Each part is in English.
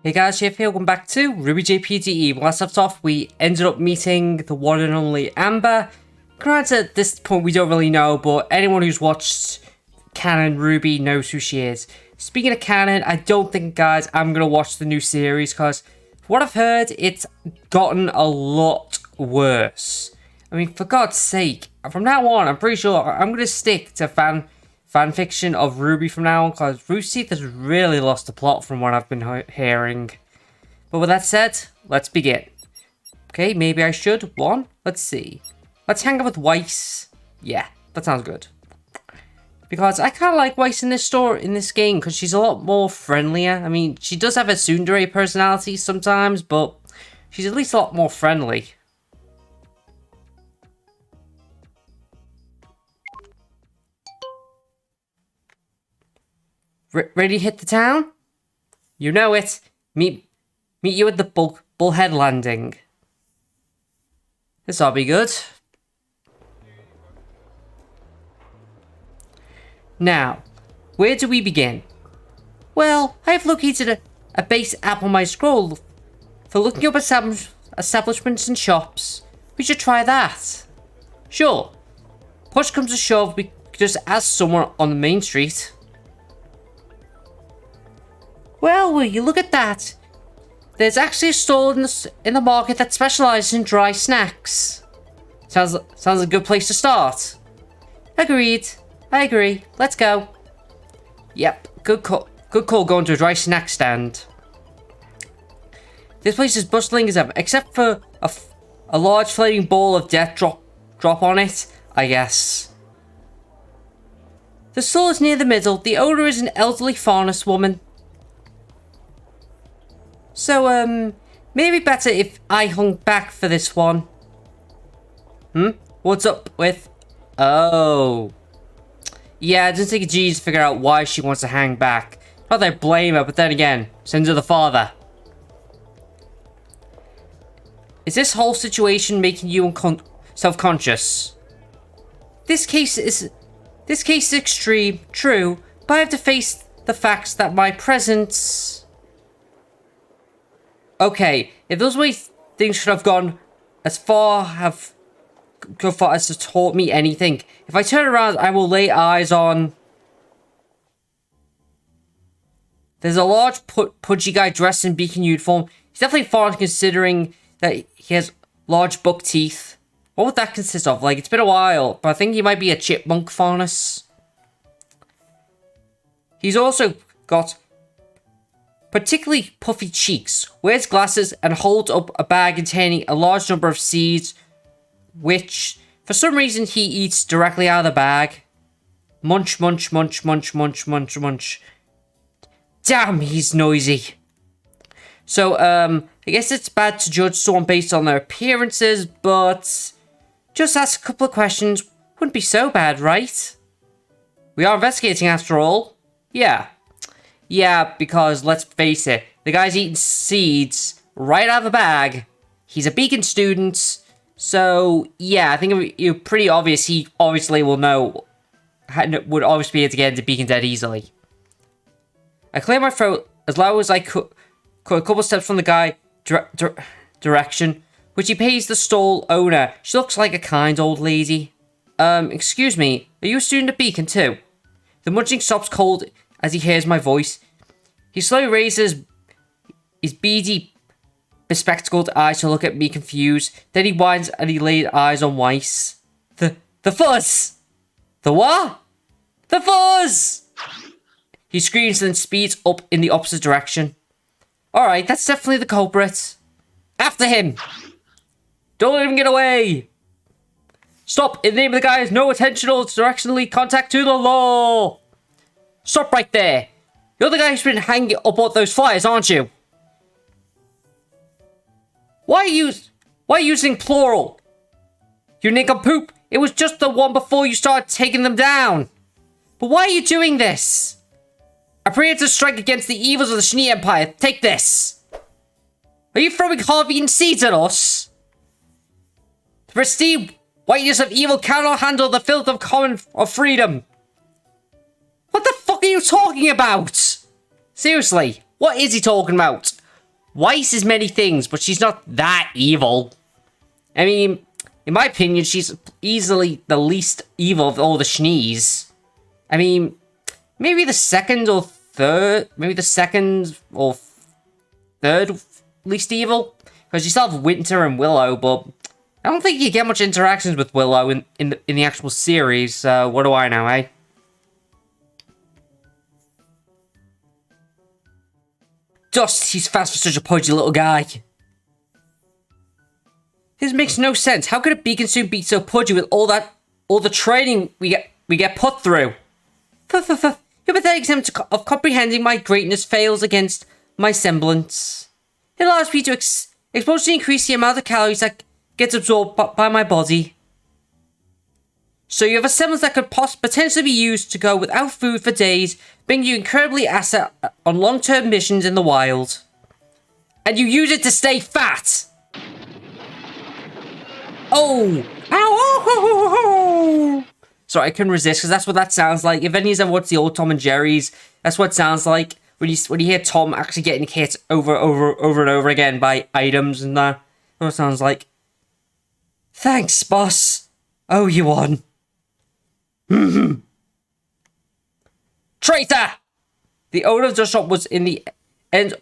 Hey guys, Jeff here, welcome back to RWBY-JPDE. Last left off, we ended up meeting the one and only Amber. Granted, at this point we don't really know, but anyone who's watched Canon RWBY knows who she is. Speaking of Canon, I don't think, guys, I'm going to watch the new series, because what I've heard, it's gotten a lot worse. I mean, for God's sake, from now on, I'm pretty sure I'm going to stick to fan fiction of RWBY from now on, because Rooster Teeth has really lost the plot from what I've been hearing. But with that said, let's begin. Okay, maybe I should. Let's see. Let's hang out with Weiss. Yeah, that sounds good. Because I kind of like Weiss in this game, because she's a lot more friendlier. I mean, she does have a tsundere personality sometimes, but she's at least a lot more friendly. Ready to hit the town? You know it. Meet you at the Bullhead Landing. This'll be good. Now, where do we begin? Well, I have located a base app on my scroll for looking up establishments and shops. We should try that. Sure. Push comes to shove, we could just ask someone on the main street. Well, will you look at that? There's actually a stall in the market that specializes in dry snacks. Sounds like a good place to start. Agreed. I agree. Let's go. Yep, good call. Good call going to a dry snack stand. This place is bustling as ever, except for a large floating ball of death drop on it, I guess. The stall is near the middle. The owner is an elderly farness woman. So, maybe better if I hung back for this one. What's up with... Oh. Yeah, it doesn't take a G to figure out why she wants to hang back. Not that I blame her, but then again, sins of the father. Is this whole situation making you self-conscious? This case is extreme, true, but I have to face the facts that my presence... Okay, if those way things should have gone as far as to taught me anything. If I turn around, I will lay eyes on... There's a large pudgy guy dressed in beacon uniform. He's definitely foreign considering that he has large buck teeth. What would that consist of? Like, it's been a while, but I think he might be a chipmunk faunus. He's also got particularly puffy cheeks, wears glasses, and holds up a bag containing a large number of seeds, which, for some reason, he eats directly out of the bag. Munch, munch, munch, munch, munch, munch, munch. Damn, he's noisy. So, I guess it's bad to judge someone based on their appearances, but just ask a couple of questions wouldn't be so bad, right? We are investigating after all. Yeah. Yeah, because let's face it, the guy's eating seeds right out of the bag. He's a beacon student, so yeah, I think it's pretty obvious he obviously will know, would obviously be able to get into Beacon dead easily. I clear my throat as loud as I could a couple steps from the guy direction, which he pays the stall owner. She looks like a kind old lady. Excuse me, are you a student at Beacon too? The munching stops cold as he hears my voice. He slowly raises his beady, bespectacled eyes to look at me confused. Then he whines and he lays eyes on Weiss. The fuzz! The what? The fuzz! He screams and then speeds up in the opposite direction. Alright, that's definitely the culprit. After him! Don't let him get away! Stop! In the name of the guy, no intentional directionally contact to the law! Stop right there! You're the guy who's been hanging up all those flyers, aren't you? Why are you using plural? You nincompoop! It was just the one before you started taking them down! But why are you doing this? I pray to strike against the evils of the Schnee Empire. Take this! Are you throwing Harvey and seeds at us? The prestige whiteness of evil cannot handle the filth of freedom. What the fuck are you talking about? Seriously, what is he talking about? Weiss is many things, but she's not that evil. I mean, in my opinion, she's easily the least evil of all the Schnees. I mean, maybe the second or third least evil. Because you still have Winter and Willow, but I don't think you get much interactions with Willow in the actual series. So what do I know, eh? Dust, he's fast for such a podgy little guy. This makes no sense. How could a beacon soon be so pudgy with all the training we get put through? Your pathetic attempt of comprehending my greatness fails against my semblance. It allows me to exponentially increase the amount of calories that gets absorbed by my body. So you have a semblance that could potentially be used to go without food for days, bringing you incredibly asset on long-term missions in the wild. And you use it to stay fat! Oh! Ow! Sorry, I couldn't resist, because that's what that sounds like. If any of you ever watched the old Tom and Jerry's, that's what it sounds like when you hear Tom actually getting hit over and over again by items and that. That's what it sounds like. Thanks, boss. Oh, you won. Traitor! The owner of the shop was in the end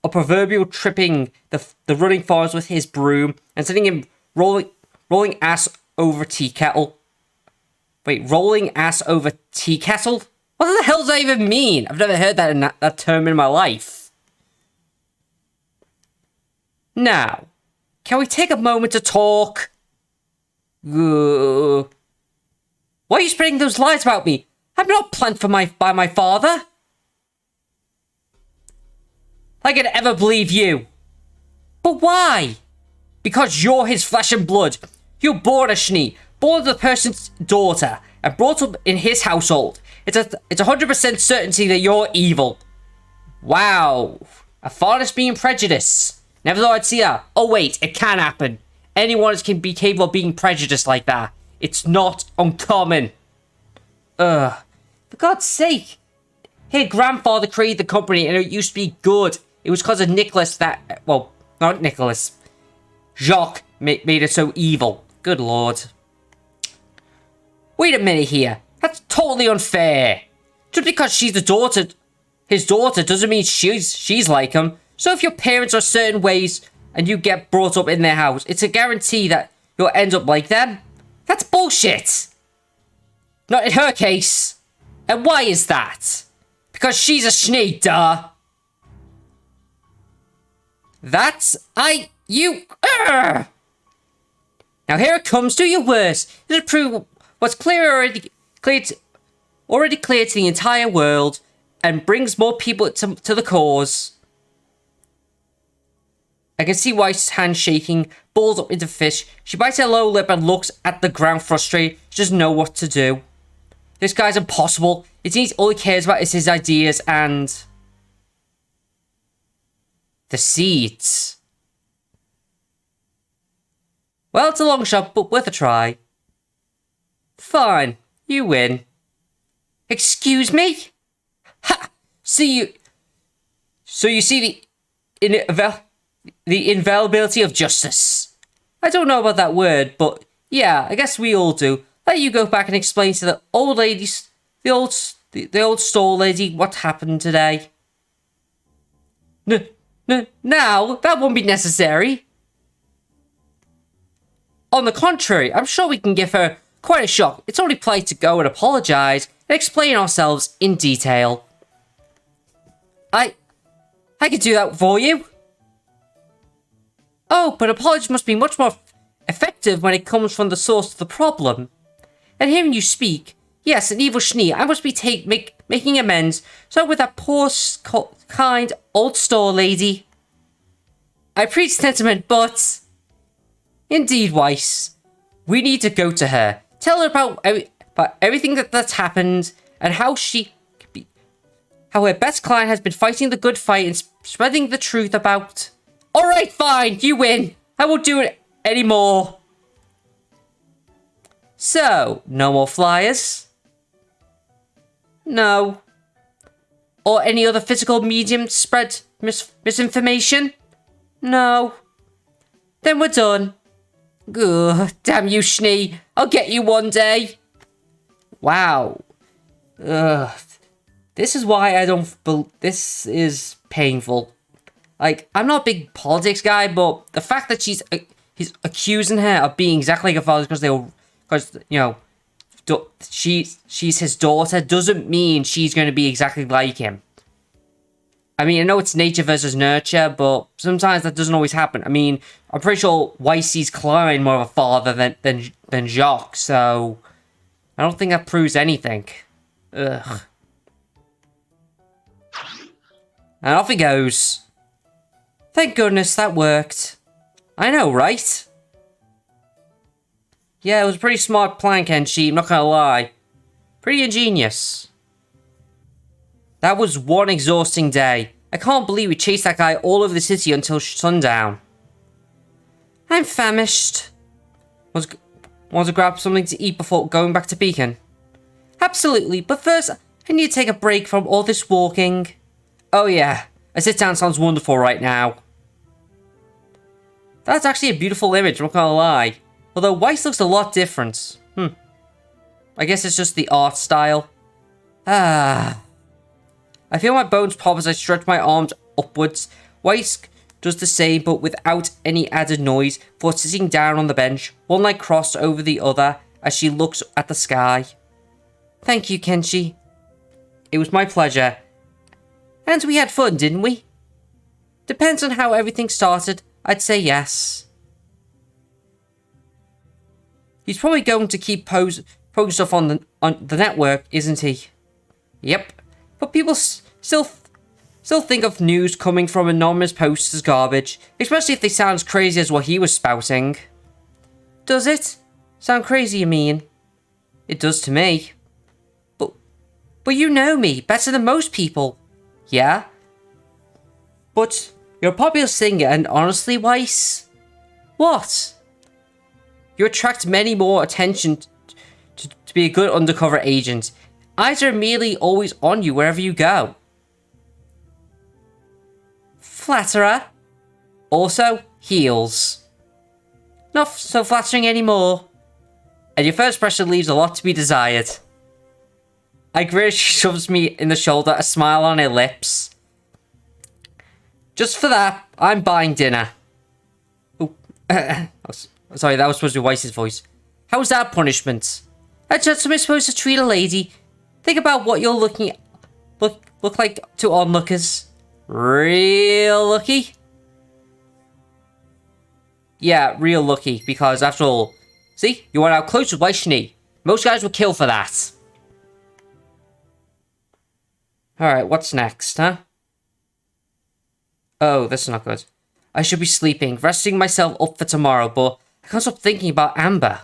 of proverbial tripping the running forest with his broom and sending him rolling ass over tea kettle. Wait, rolling ass over tea kettle? What the hell does that even mean? I've never heard that term in my life. Now, can we take a moment to talk? Why are you spreading those lies about me? I'm not planned by my father. I could ever believe you. But why? Because you're his flesh and blood. You're born a Schnee, born the person's daughter, and brought up in his household. It's 100% certainty that you're evil. Wow. A fondness being prejudice. Never thought I'd see that. Oh wait, it can happen. Anyone can be capable of being prejudiced like that. It's not uncommon. For God's sake. Her grandfather created the company and it used to be good. It was because of Nicholas that... Well, not Nicholas. Jacques made it so evil. Good lord. Wait a minute here. That's totally unfair. Just because she's his daughter, doesn't mean she's like him. So if your parents are certain ways and you get brought up in their house, it's a guarantee that you'll end up like them. That's bullshit. Not in her case. And why is that? Because she's a Schnee, duh. Now here it comes, do your worst. This will prove what's already clear to the entire world and brings more people to the cause. I can see Weiss' hand shaking, balls up into fish. She bites her lower lip and looks at the ground frustrated. She doesn't know what to do. This guy's impossible. It seems all he cares about is his ideas and... the seeds. Well, it's a long shot, but worth a try. Fine, you win. Excuse me? Ha! So you see the inviolability of justice. I don't know about that word, but yeah, I guess we all do. Let you go back and explain to the old ladies, the old store lady, what happened today. Now, that won't be necessary. On the contrary, I'm sure we can give her quite a shock. It's only polite to go and apologise and explain ourselves in detail. I could do that for you. Oh, but apologies must be much more effective when it comes from the source of the problem. And hearing you speak, yes, an evil Schnee, I must be making amends. So with that poor, kind, old store lady. I preach sentiment, but... Indeed, Weiss. We need to go to her. Tell her about everything that's happened and how her best client has been fighting the good fight and spreading the truth about... Alright, fine, you win. I won't do it anymore. So, no more flyers? No. Or any other physical medium to spread misinformation? No. Then we're done. Ugh, damn you, Schnee. I'll get you one day. Wow. Ugh. This is why I don't... This is painful. Like, I'm not a big politics guy, but the fact that he's accusing her of being exactly like her father because, you know, she's his daughter doesn't mean she's going to be exactly like him. I mean, I know it's nature versus nurture, but sometimes that doesn't always happen. I mean, I'm pretty sure Weiss sees Klein more of a father than Jacques, so I don't think that proves anything. Ugh. And off he goes. Thank goodness that worked. I know, right? Yeah, it was a pretty smart plan, Kenshi, I'm not gonna lie. Pretty ingenious. That was one exhausting day. I can't believe we chased that guy all over the city until sundown. I'm famished. Want to grab something to eat before going back to Beacon? Absolutely, but first, I need to take a break from all this walking. Oh yeah, a sit-down sounds wonderful right now. That's actually a beautiful image, I'm not gonna lie. Although Weiss looks a lot different. I guess it's just the art style. Ah. I feel my bones pop as I stretch my arms upwards. Weiss does the same, but without any added noise, before sitting down on the bench, one leg crossed over the other as she looks at the sky. Thank you, Kenshi. It was my pleasure. And we had fun, didn't we? Depends on how everything started. I'd say yes. He's probably going to keep posting stuff on the network, isn't he? Yep. But people still think of news coming from anonymous posts as garbage, especially if they sound as crazy as what he was spouting. Does it? Sound crazy, you mean? It does to me. But you know me better than most people. Yeah? But you're a popular singer, and honestly, Weiss? What? You attract many more attention to be a good undercover agent. Eyes are immediately always on you wherever you go. Flatterer. Also, heels. Not so flattering anymore. And your first impression leaves a lot to be desired. I grin as she shoves me in the shoulder, a smile on her lips. Just for that, I'm buying dinner. Oh, sorry, that was supposed to be Weiss's voice. How's that punishment? A gentleman is supposed to treat a lady. Think about what you're look like to onlookers. Real lucky? Yeah, real lucky, because after all, see, you are now close with Weiss. Most guys would kill for that. Alright, what's next, huh? Oh, this is not good. I should be sleeping, resting myself up for tomorrow, but I can't stop thinking about Amber.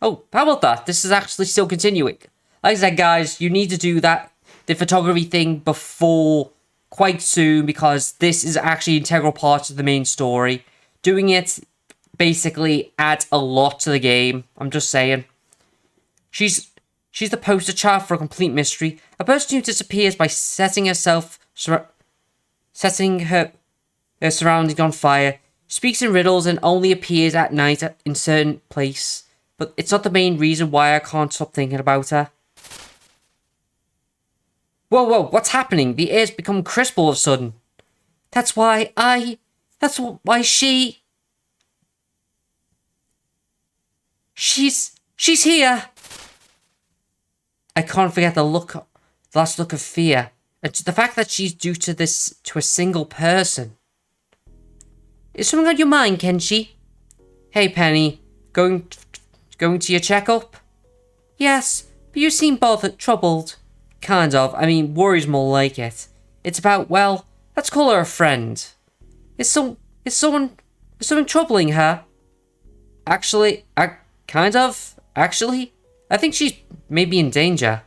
Oh, how about that? This is actually still continuing. Like I said, guys, you need to do the photography thing before quite soon, because this is actually an integral part of the main story. Doing it basically adds a lot to the game. I'm just saying. She's the poster child for a complete mystery. A person who disappears by setting her surroundings on fire, speaks in riddles and only appears at night in certain place. But it's not the main reason why I can't stop thinking about her. Whoa, what's happening? The air's become crisp all of a sudden. That's why she's here. I can't forget the last look of fear. And the fact that she's due to this to a single person. Is something on your mind, Kenshi? Hey, Penny. Going to your checkup? Yes, but you seem bothered, troubled. Kind of. I mean, worry's more like it. It's about, well, let's call her a friend. Is something troubling her? Actually, Actually, I think she's maybe in danger.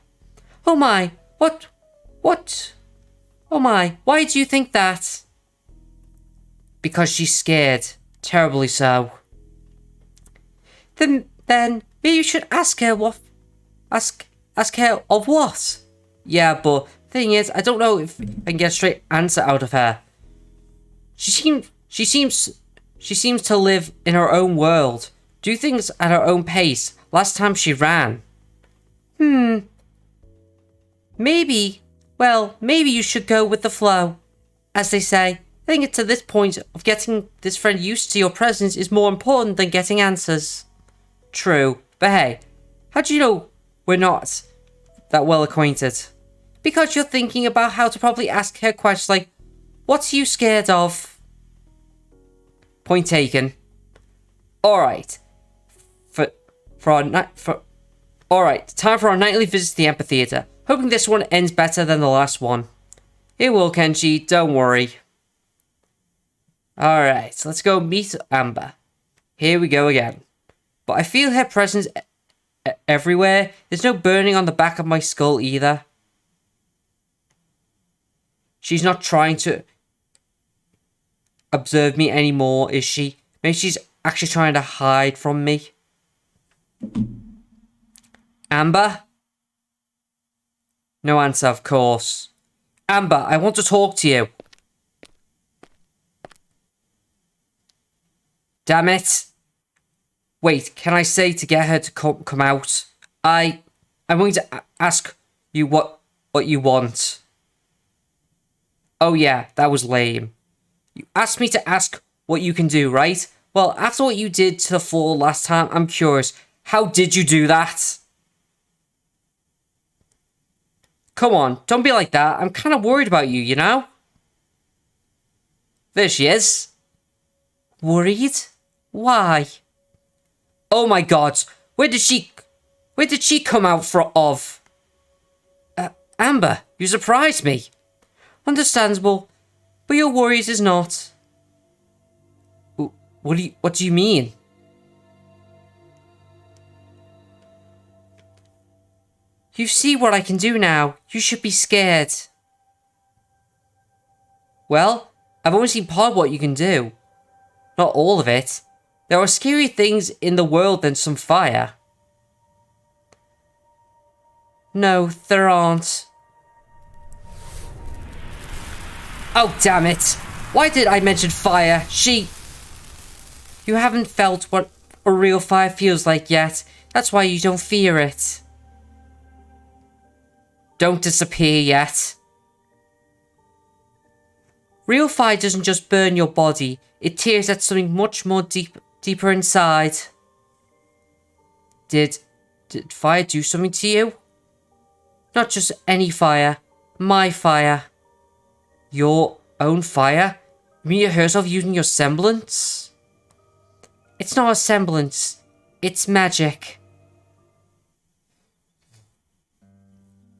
Oh my, what? Oh my, why do you think that? Because she's scared. Terribly so. Then maybe you should ask her what... Ask her of what? Yeah, but thing is, I don't know if I can get a straight answer out of her. She seems to live in her own world, do things at her own pace. Last time she ran. Maybe you should go with the flow. As they say, I think it's to this point of getting this friend used to your presence is more important than getting answers. True, but hey, how do you know we're not that well acquainted? Because you're thinking about how to probably ask her questions like, what's you scared of? Point taken. Alright. Alright, time for our nightly visit to the amphitheater. Hoping this one ends better than the last one. It will, Kenji, don't worry. Alright, let's go meet Amber. Here we go again. But I feel her presence everywhere. There's no burning on the back of my skull either. She's not trying to observe me anymore, is she? Maybe she's actually trying to hide from me. Amber? No answer, of course. Amber, I want to talk to you. Damn it. Wait, can I say to get her to come out? I'm going to ask you what you want. Oh yeah, that was lame. You asked me to ask what you can do, right? Well, after what you did to the floor last time, I'm curious. How did you do that? Come on, don't be like that. I'm kind of worried about you, you know? There she is. Worried? Why? Oh my god, where did she come out of? Amber, you surprised me. Understandable, but your worries is not. What do you mean? You see what I can do now. You should be scared. Well, I've only seen part of what you can do. Not all of it. There are scarier things in the world than some fire. No, there aren't. Oh, damn it. Why did I mention fire? You haven't felt what a real fire feels like yet. That's why you don't fear it. Don't disappear yet. Real fire doesn't just burn your body. It tears at something much more deeper inside. Did fire do something to you? Not just any fire. My fire. Your own fire? You mean you hurt yourself using your semblance? It's not a semblance. It's magic.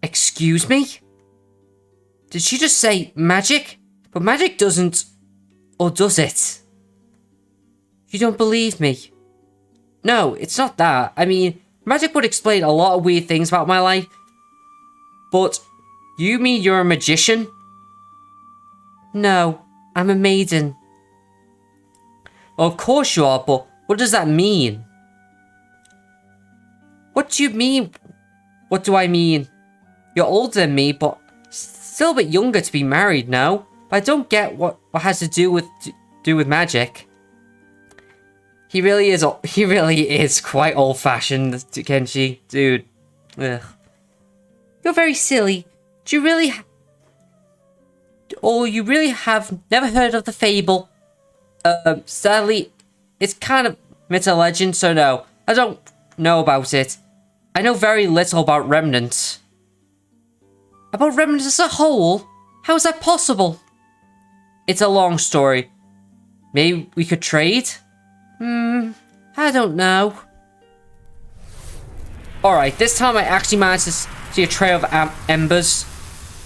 Excuse me? Did she just say magic? But magic doesn't... Or does it? You don't believe me? No, it's not that. I mean, magic would explain a lot of weird things about my life. But you mean you're a magician? No, I'm a maiden. Well, of course you are, but what does that mean? What do you mean? What do I mean? You're older than me, but still a bit younger to be married now. But I don't get what has to do with magic. He really is quite old-fashioned, Kenji. Dude. Ugh. You're very silly. You really have never heard of the fable? Sadly, it's kind of myth and legend, so no. I don't know about it. I know very little about remnants. About remnants as a whole? How is that possible? It's a long story. Maybe we could trade? I don't know. Alright, this time I actually managed to see a trail of embers.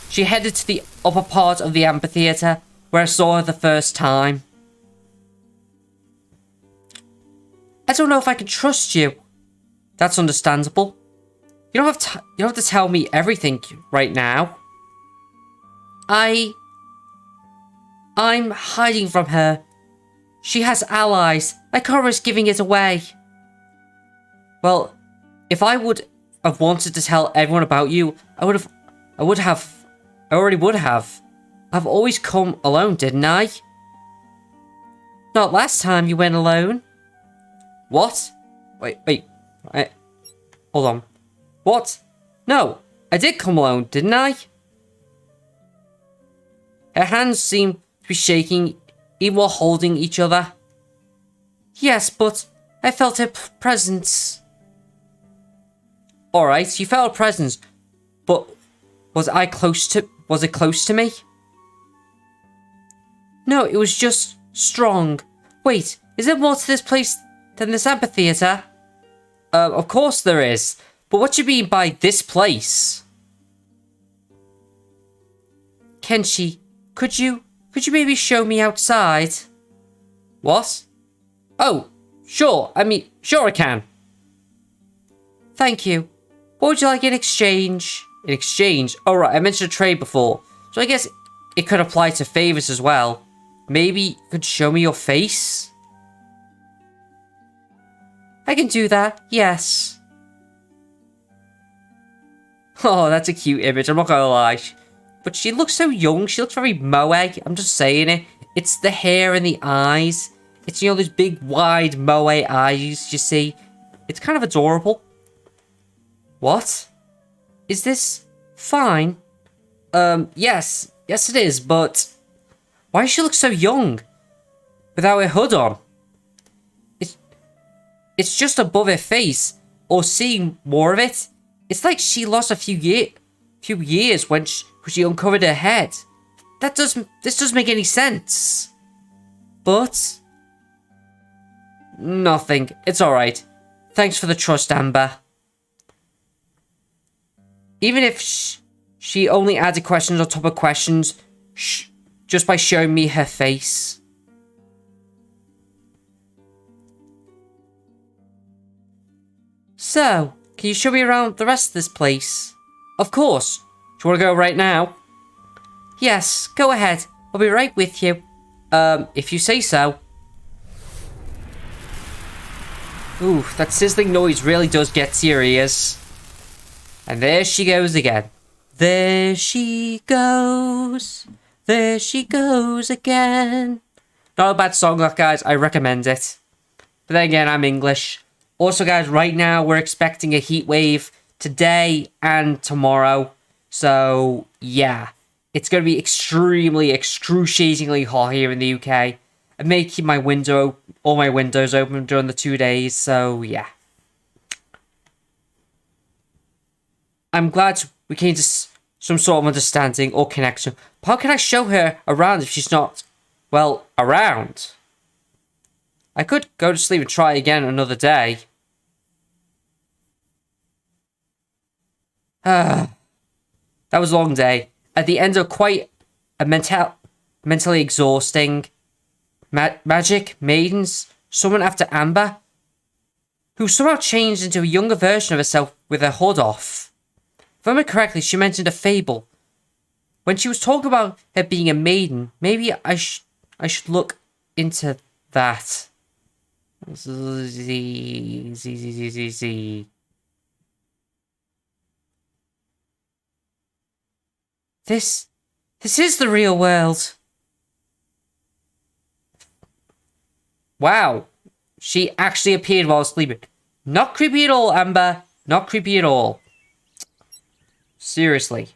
She headed to the upper part of the amphitheater, where I saw her the first time. I don't know if I can trust you. That's understandable. You don't have to tell me everything right now. I'm hiding from her. She has allies. I can't risk giving it away. Well, if I would have wanted to tell everyone about you, I already would have. I've always come alone, didn't I? Not last time you went alone. What? Wait. Hold on. What? No, I did come alone, didn't I? Her hands seemed to be shaking even while holding each other. Yes, but I felt her presence. Alright, you felt a presence, but was it close to me? No, it was just strong. Wait, is there more to this place than this amphitheater? Of course there is. But what do you mean by this place? Kenshi, could you maybe show me outside? What? Oh, sure. Sure I can. Thank you. What would you like in exchange? In exchange? Oh, right, I mentioned a trade before. So I guess it could apply to favors as well. Maybe you could show me your face? I can do that, yes. Oh, that's a cute image, I'm not gonna lie. But she looks so young, she looks very moe, I'm just saying it. It's the hair and the eyes. It's, you know, those big, wide moe eyes, you see. It's kind of adorable. What? Is this fine? Yes. Yes it is, but why does she look so young? Without her hood on? It's just above her face, or seeing more of it. It's like she lost a few years when she uncovered her head. This doesn't make any sense. But nothing. It's alright. Thanks for the trust, Amber. Even if she only added questions on top of questions, just by showing me her face. So, can you show me around the rest of this place? Of course. Do you want to go right now? Yes, go ahead. I'll be right with you. If you say so. Ooh, that sizzling noise really does get to your ears. And there she goes again. There she goes. There she goes again. Not a bad song, that, guys. I recommend it. But then again, I'm English. Also, guys, right now we're expecting a heat wave today and tomorrow. So, yeah. It's going to be extremely, excruciatingly hot here in the UK. I may keep all my windows open during the 2 days. So, yeah. I'm glad we came to some sort of understanding or connection. But how can I show her around if she's not, well, around? I could go to sleep and try again another day. That was a long day. At the end of quite a mentally exhausting magic maidens, someone after Amber, who somehow changed into a younger version of herself with her hood off. If I remember correctly, she mentioned a fable. When she was talking about her being a maiden, maybe I should look into that. This is the real world. Wow. She actually appeared while sleeping. Not creepy at all, Amber. Not creepy at all. Seriously.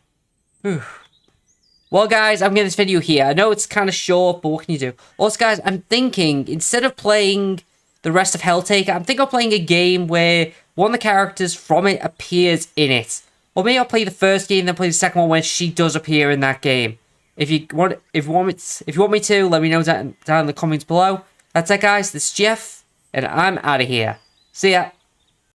Whew. Well, guys, I'm getting this video here. I know it's kind of short, but what can you do? Also, guys, I'm thinking, instead of playing the rest of Helltaker, I'm thinking of playing a game where one of the characters from it appears in it. Or maybe I'll play the first game, then play the second one when she does appear in that game. If you want me to, let me know down in the comments below. That's it, guys. This is Jeff, and I'm out of here. See ya.